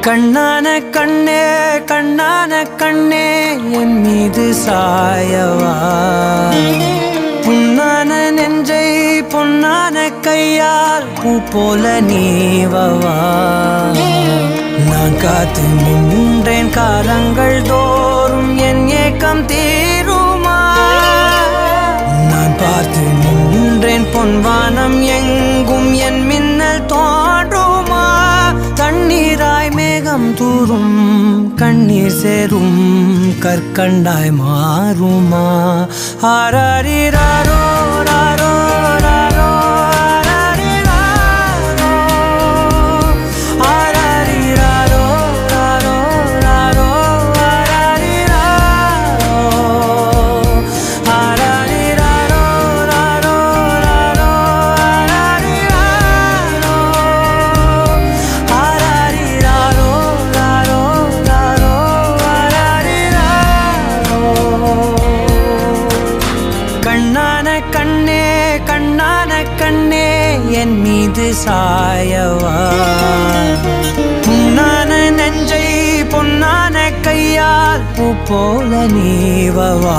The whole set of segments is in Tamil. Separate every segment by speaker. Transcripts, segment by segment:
Speaker 1: கண்ணான கண்ணே கண்ணான கண்ணே என் மீது சாயவா, புண்ணான நெஞ்சை பொன்னான கையால் பூ போல நீவவா. நான் காத்து நின்றேன் காலங்கள் தோறும் என் ஏக்கம் தீருமா. நான் பார்த்து நின்றேன் பொன்வானம் எங்கும் என் மின்னல் தோன்றுமா. தண்ணீராய் மேகம் தூரும் கண்ணீர் சேரும் கற்கண்டாய் மாறுமா. ஆராரிராரோ ராரோ ராரோ ஆராரிராரோ ராரோ ராரோ ஆராரிராரோ ராரோ ராரோ ஆராரிராரோ ராரோ ராரோ ஆராரிராரோ. கண்ணான கண்ணே கண்ணான கண்ணே என் மீது சாயவா, புண்ணான நெஞ்சை பொன்னான கையால் பூ போல நீவவா.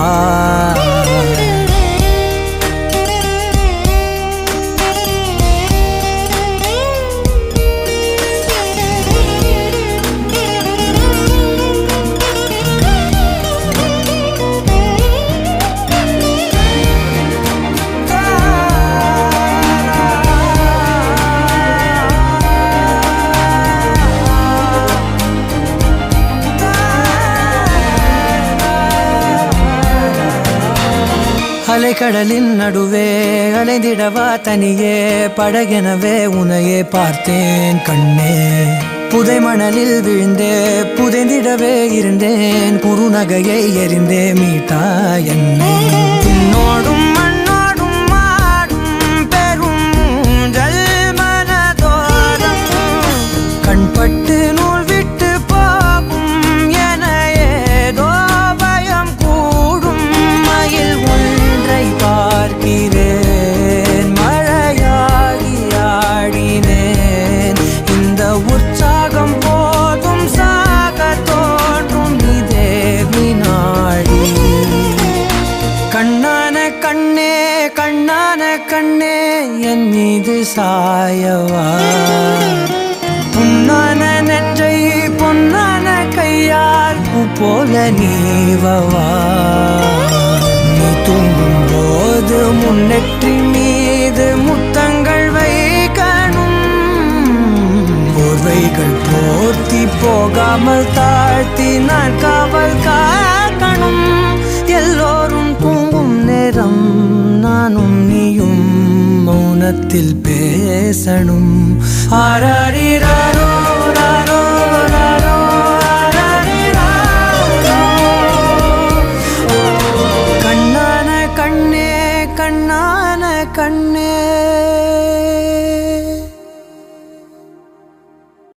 Speaker 1: அலைக்கடலின் நடுவே அலைந்திடவா தனியே படகெனவே உனையே பார்த்தேன் கண்ணே. புதை மணலில் விழுந்தே புதைந்திடவே இருந்தேன், குறுநகையை எறிந்தே மீட்டா என்னை. உன்னோடும் மண்ணோடும் மாடும் பெரும் ஊஞ்சல் மனதோரம் கண்பட்டு நூல் விட்டு போகும் என ஏதோ பயம் கூடும். மயில் பார்க்கிறேன் மழையாகி ஆடினேன், இந்த உற்சாகம் போதும் சாக தோன்றும் இதே வினாடி. கண்ணான கண்ணே கண்ணான கண்ணே என் மீது சாயவா, புண்ணான நெஞ்சை பொன்னான கையால் பூ போல நீவவா. நீ தூங்கும் போது முன்னெற்றி மீது முத்தங்கள் வைக்கணும், போர்வைகள் போர்த்தி போகாமல் தாழ்த்தி நான் காவல் காக்கணும். எல்லோரும் தூங்கும் நேரம் நானும் நீயும் மௌனத்தில் பேசணும். ஆராரிராரோ ராரோ ராரோ கண்ணான கண்ணே